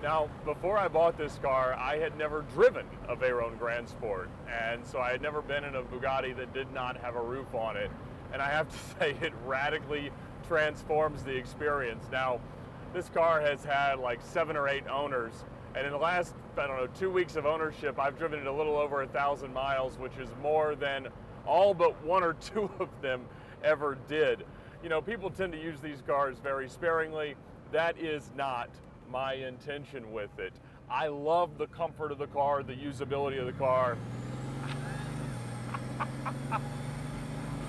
Now, before I bought this car, I had never driven a Veyron Grand Sport, and so I had never been in a Bugatti that did not have a roof on it. And I have to say, it radically transforms the experience. Now, this car has had like 7 or 8 owners, and in the last, I don't know, 2 weeks of ownership, I've driven it a little over 1,000 miles, which is more than all but 1 or 2 of them ever did. You know, people tend to use these cars very sparingly. That is not my intention with it. I love the comfort of the car, the usability of the car,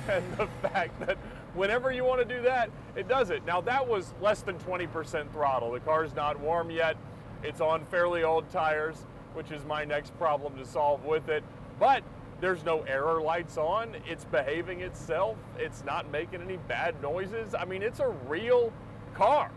and the fact that whenever you want to do that, it does it. Now, that was less than 20% throttle. The car's not warm yet. It's on fairly old tires, which is my next problem to solve with it. But there's no error lights on. It's behaving itself. It's not making any bad noises. I mean, it's a real car.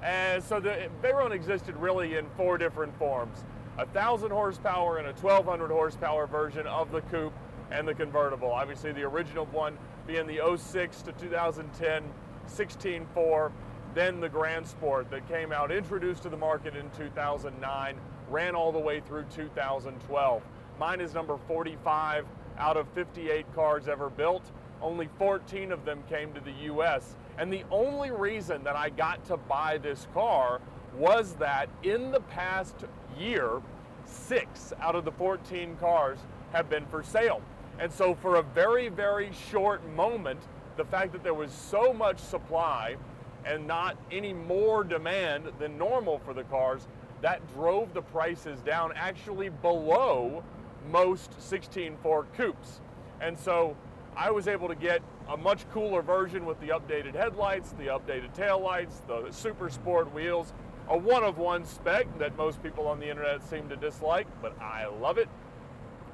And so the Veyron existed really in 4 different forms: 1,000 horsepower and a 1,200 horsepower version of the coupe and the convertible. Obviously, the original one being the 06 to 2010 16.4, then the Grand Sport that came out, introduced to the market in 2009, ran all the way through 2012. Mine is number 45 out of 58 cars ever built. Only 14 of them came to the US. And the only reason that I got to buy this car was that in the past year, 6 out of the 14 cars have been for sale. And so for a very, very short moment, the fact that there was so much supply and not any more demand than normal for the cars, that drove the prices down actually below most 16.4 coupes. And so I was able to get a much cooler version with the updated headlights, the updated taillights, the super sport wheels, a one-of-one spec that most people on the internet seem to dislike, but I love it,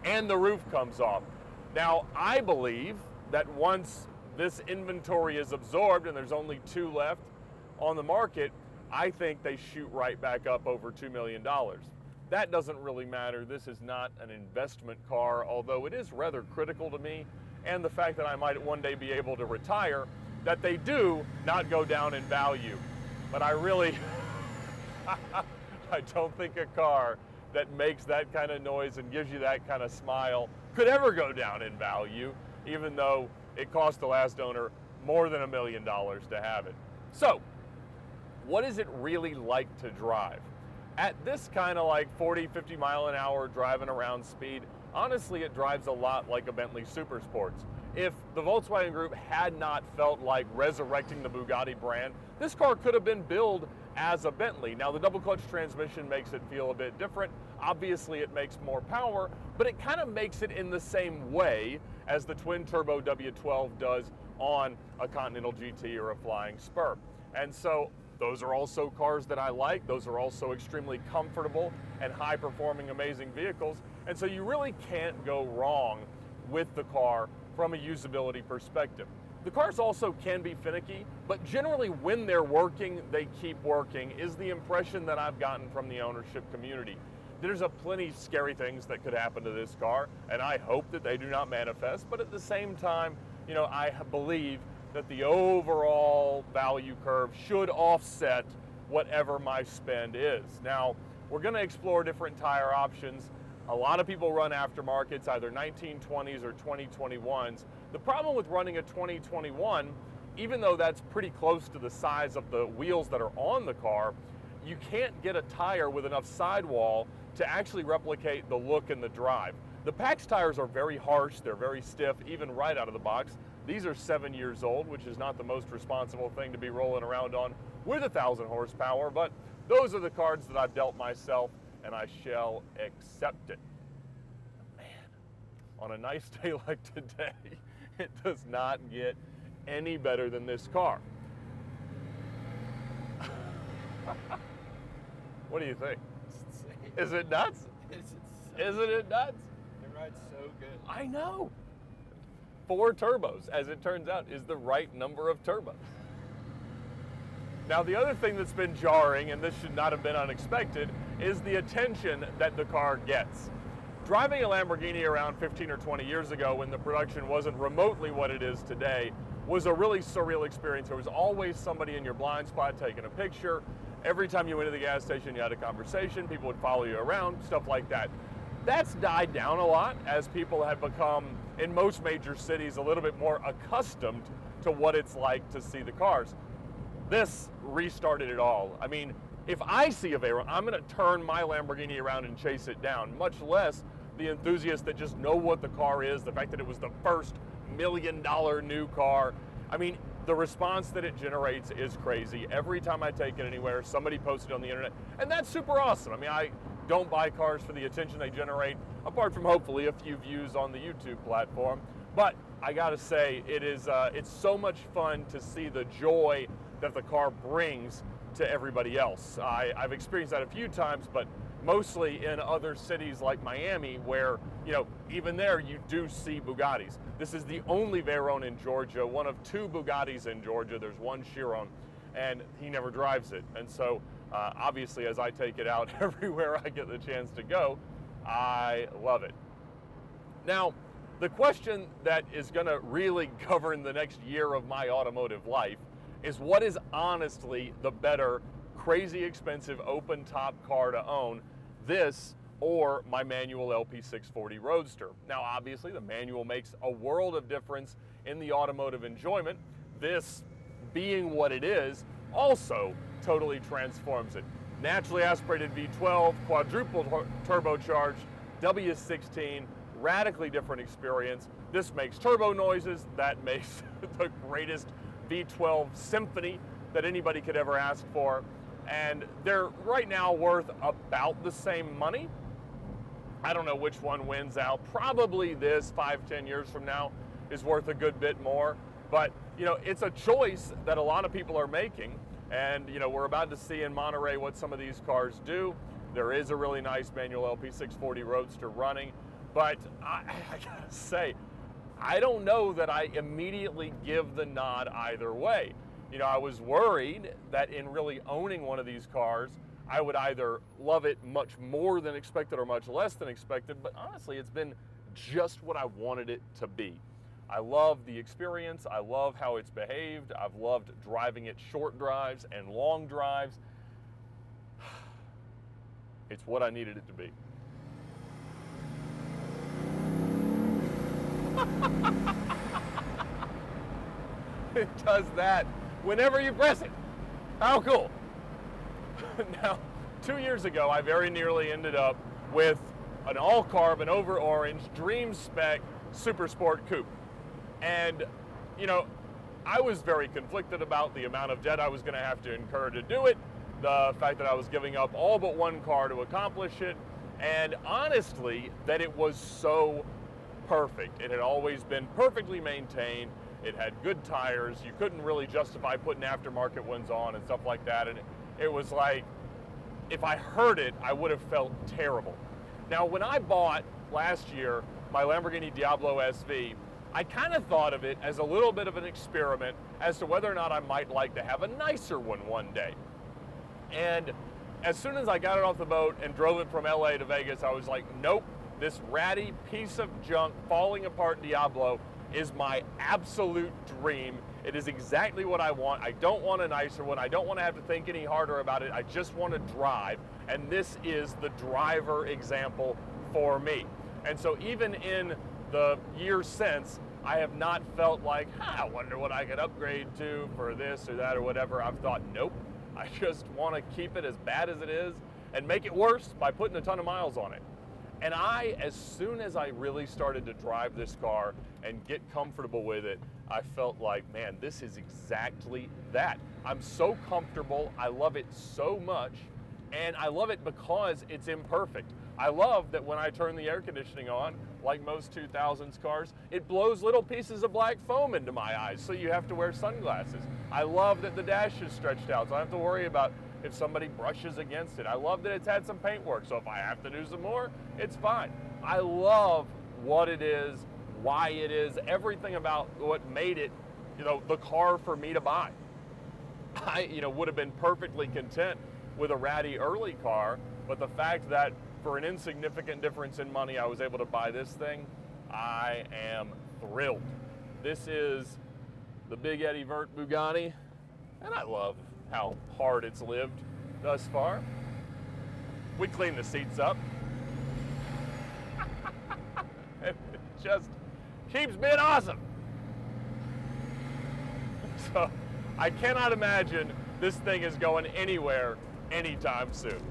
and the roof comes off. Now, I believe that once this inventory is absorbed and there's only 2 left on the market, I think they shoot right back up over $2 million. That doesn't really matter. This is not an investment car, although it is rather critical to me, and the fact that I might one day be able to retire, that they do not go down in value. But I really, I don't think a car that makes that kind of noise and gives you that kind of smile could ever go down in value, even though it cost the last owner more than $1 million to have it. So, what is it really like to drive? At this kind of like 40, 50 mile an hour driving around speed, honestly, it drives a lot like a Bentley Super Sports. If the Volkswagen Group had not felt like resurrecting the Bugatti brand, this car could have been billed as a Bentley. Now, the double clutch transmission makes it feel a bit different. Obviously, it makes more power, but it kind of makes it in the same way as the twin turbo W12 does on a Continental GT or a Flying Spur. And so those are also cars that I like. Those are also extremely comfortable and high-performing, amazing vehicles. And so you really can't go wrong with the car from a usability perspective. The cars also can be finicky, but generally when they're working, they keep working, is the impression that I've gotten from the ownership community. There's a plenty scary things that could happen to this car, and I hope that they do not manifest, but at the same time, you know, I believe that the overall value curve should offset whatever my spend is. Now, we're gonna explore different tire options. A lot of people run aftermarkets, either 1920s or 2021s. The problem with running a 2021, even though that's pretty close to the size of the wheels that are on the car, you can't get a tire with enough sidewall to actually replicate the look and the drive. The PAX tires are very harsh, they're very stiff, even right out of the box. These are 7 years old, which is not the most responsible thing to be rolling around on with 1,000 horsepower, but those are the cards that I've dealt myself, and I shall accept it. Man, on a nice day like today, it does not get any better than this car. What do you think? It's insane. Is it nuts? It's insane. Isn't it nuts? It rides so good. I know. 4 turbos, as it turns out, is the right number of turbos. Now, the other thing that's been jarring, and this should not have been unexpected, is the attention that the car gets. Driving a Lamborghini around 15 or 20 years ago, when the production wasn't remotely what it is today, was a really surreal experience. There was always somebody in your blind spot taking a picture, Every time you went to the gas station, you had a conversation, people would follow you around, stuff like that. That's died down a lot as people have become, in most major cities, a little bit more accustomed to what it's like to see the cars. This restarted it all. I mean, if I see a Veyron, I'm gonna turn my Lamborghini around and chase it down, much less the enthusiasts that just know what the car is, the fact that it was the first $1 million new car. I mean, the response that it generates is crazy. Every time I take it anywhere, somebody posts it on the internet, and that's super awesome. I mean, I don't buy cars for the attention they generate, apart from hopefully a few views on the YouTube platform. But I gotta say, it's so much fun to see the joy that the car brings to everybody else. I've experienced that a few times, but mostly in other cities like Miami, where, you know, even there you do see Bugattis. This is the only Veyron in Georgia, one of 2 Bugattis in Georgia. There's one Chiron, and he never drives it. And so, obviously, as I take it out everywhere I get the chance to go, I love it. Now, the question that is gonna really govern the next year of my automotive life is, what is honestly the better crazy expensive open top car to own, this or my manual LP640 Roadster? Now, obviously the manual makes a world of difference in the automotive enjoyment. This, being what it is, also totally transforms it. Naturally aspirated V12, quadruple turbocharged, W16, radically different experience. This makes turbo noises, that makes the greatest V12 symphony that anybody could ever ask for. And they're right now worth about the same money. I don't know which one wins out. Probably this 5-10 years from now is worth a good bit more. But, you know, it's a choice that a lot of people are making. And, you know, we're about to see in Monterey what some of these cars do. There is a really nice manual LP640 Roadster running. But I gotta say, I don't know that I immediately give the nod either way. You know, I was worried that in really owning one of these cars, I would either love it much more than expected or much less than expected, but honestly, it's been just what I wanted it to be. I love the experience, I love how it's behaved, I've loved driving it short drives and long drives. It's what I needed it to be. It does that whenever you press it. How cool. Now, 2 years ago, I very nearly ended up with an all-carbon, over-orange, dream spec Super Sport coupe. And, you know, I was very conflicted about the amount of debt I was going to have to incur to do it, the fact that I was giving up all but one car to accomplish it, and honestly, that it was so perfect. It had always been perfectly maintained. It had good tires. You couldn't really justify putting aftermarket ones on and stuff like that. And it was like, if I heard it, I would have felt terrible. Now, when I bought last year my Lamborghini Diablo SV, I kind of thought of it as a little bit of an experiment as to whether or not I might like to have a nicer one day. And as soon as I got it off the boat and drove it from LA to Vegas, I was like, nope, this ratty piece of junk falling apart Diablo is my absolute dream. It is exactly what I want. I don't want a nicer one. I don't want to have to think any harder about it. I just want to drive. And this is the driver example for me. And so even in the years since, I have not felt like, I wonder what I could upgrade to for this or that or whatever. I've thought, nope, I just want to keep it as bad as it is and make it worse by putting a ton of miles on it. And as soon as I really started to drive this car and get comfortable with it, I felt like, man, this is exactly that. I'm so comfortable, I love it so much, and I love it because it's imperfect. I love that when I turn the air conditioning on, like most 2000s cars, it blows little pieces of black foam into my eyes, so you have to wear sunglasses. I love that the dash is stretched out, so I don't have to worry about if somebody brushes against it. I love that it's had some paint work, so if I have to do some more, it's fine. I love what it is, why it is, everything about what made it, you know, the car for me to buy. I, would have been perfectly content with a ratty early car, but the fact that for an insignificant difference in money, I was able to buy this thing, I am thrilled. This is the Big Eddie Vert Bugatti, and I love how hard it's lived. thus far. We clean the seats up. It just keeps being awesome. So I cannot imagine this thing is going anywhere anytime soon.